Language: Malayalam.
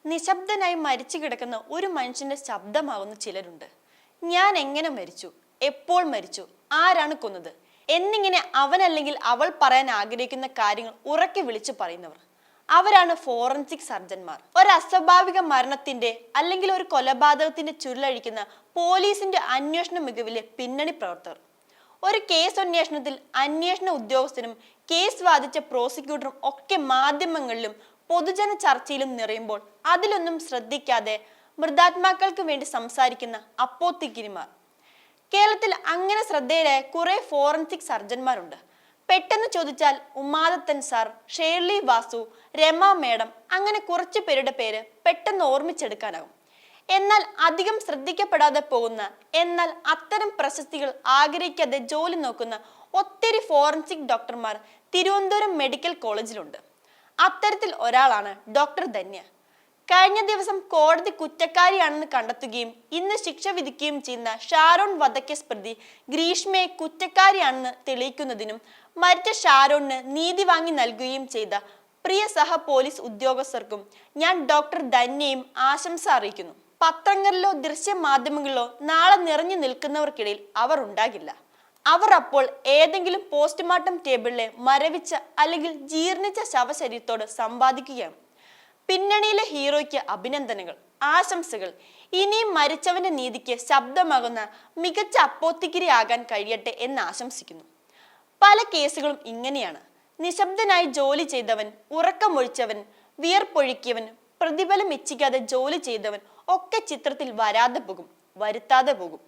നിശബ്ദനായി മരിച്ചു കിടക്കുന്ന ഒരു മനുഷ്യന്റെ ശബ്ദമാകുന്ന ചിലരുണ്ട്. ഞാൻ എങ്ങനെ മരിച്ചു, എപ്പോൾ മരിച്ചു, ആരാണ് കൊന്നത് എന്നിങ്ങനെ അവനല്ലെങ്കിൽ അവൾ പറയാൻ ആഗ്രഹിക്കുന്ന കാര്യങ്ങൾ ഉറക്കെ വിളിച്ചു പറയുന്നവർ. അവരാണ് ഫോറൻസിക് സർജന്മാർ. ഒരു അസ്വാഭാവിക മരണത്തിന്റെ അല്ലെങ്കിൽ ഒരു കൊലപാതകത്തിന്റെ ചുരുളഴിക്കുന്ന പോലീസിന്റെ അന്വേഷണ മികവിലെ പിന്നണി പ്രവർത്തകർ. ഒരു കേസ് അന്വേഷണത്തിൽ അന്വേഷണ ഉദ്യോഗസ്ഥനും കേസ് വാദിച്ച പ്രോസിക്യൂട്ടറും ഒക്കെ മാധ്യമങ്ങളിലും പൊതുജന ചർച്ചയിലും നിറയുമ്പോൾ അതിലൊന്നും ശ്രദ്ധിക്കാതെ മൃതാത്മാക്കൾക്ക് വേണ്ടി സംസാരിക്കുന്ന അപ്പോത്തിക്കിരിമാർ. കേരളത്തിൽ അങ്ങനെ ശ്രദ്ധേയരായ കുറെ ഫോറൻസിക് സർജന്മാരുണ്ട്. പെട്ടെന്ന് ചോദിച്ചാൽ ഉമാദത്തൻ സാർ, ഷേർലി വാസു, രമ മേഡം, അങ്ങനെ കുറച്ചു പേരുടെ പേര് പെട്ടെന്ന് ഓർമ്മിച്ചെടുക്കാനാകും. എന്നാൽ അധികം ശ്രദ്ധിക്കപ്പെടാതെ പോകുന്ന, എന്നാൽ അത്തരം പ്രശസ്തികൾ ആഗ്രഹിക്കാതെ ജോലി നോക്കുന്ന ഒത്തിരി ഫോറൻസിക് ഡോക്ടർമാർ തിരുവനന്തപുരം മെഡിക്കൽ കോളേജിലുണ്ട്. അത്തരത്തിൽ ഒരാളാണ് ഡോക്ടർ ധന്യ. കഴിഞ്ഞ ദിവസം കോടതി കുറ്റക്കാരിയാണെന്ന് കണ്ടെത്തുകയും ഇന്ന് ശിക്ഷ വിധിക്കുകയും ചെയ്യുന്ന ഷാരോൺ വധക്കേസ് പ്രതി ഗ്രീഷ്മയെ കുറ്റക്കാരിയാണെന്ന് തെളിയിക്കുന്നതിനും മരിച്ച ഷാരോണിന് നീതി വാങ്ങി നൽകുകയും ചെയ്ത പ്രിയ സഹ പോലീസ് ഉദ്യോഗസ്ഥർക്കും ഞാൻ ഡോക്ടർ ധന്യയും ആശംസ അറിയിക്കുന്നു. പത്രങ്ങളിലോ ദൃശ്യമാധ്യമങ്ങളിലോ നാളെ നിറഞ്ഞു നിൽക്കുന്നവർക്കിടയിൽ അവർ ഉണ്ടാകില്ല. അവർ അപ്പോൾ ഏതെങ്കിലും പോസ്റ്റ്മോർട്ടം ടേബിളിലെ മരവിച്ച അല്ലെങ്കിൽ ജീർണിച്ച ശവശരീരത്തോട് സമ്പാദിക്കുകയാണ്. പിന്നണിയിലെ ഹീറോയ്ക്ക് അഭിനന്ദനങ്ങൾ, ആശംസകൾ. ഇനിയും മരിച്ചവന്റെ നീതിക്ക് ശബ്ദമാകുന്ന മികച്ച അപ്പോത്തിക്കിരി ആകാൻ കഴിയട്ടെ എന്ന് ആശംസിക്കുന്നു. പല കേസുകളും ഇങ്ങനെയാണ്. നിശബ്ദനായി ജോലി ചെയ്തവൻ, ഉറക്കമൊഴിച്ചവൻ, വിയർപ്പൊഴുക്കിയവൻ, പ്രതിഫലം ഇച്ഛിക്കാതെ ജോലി ചെയ്തവൻ ഒക്കെ ചിത്രത്തിൽ വരാതെ പോകും, വരുത്താതെ പോകും.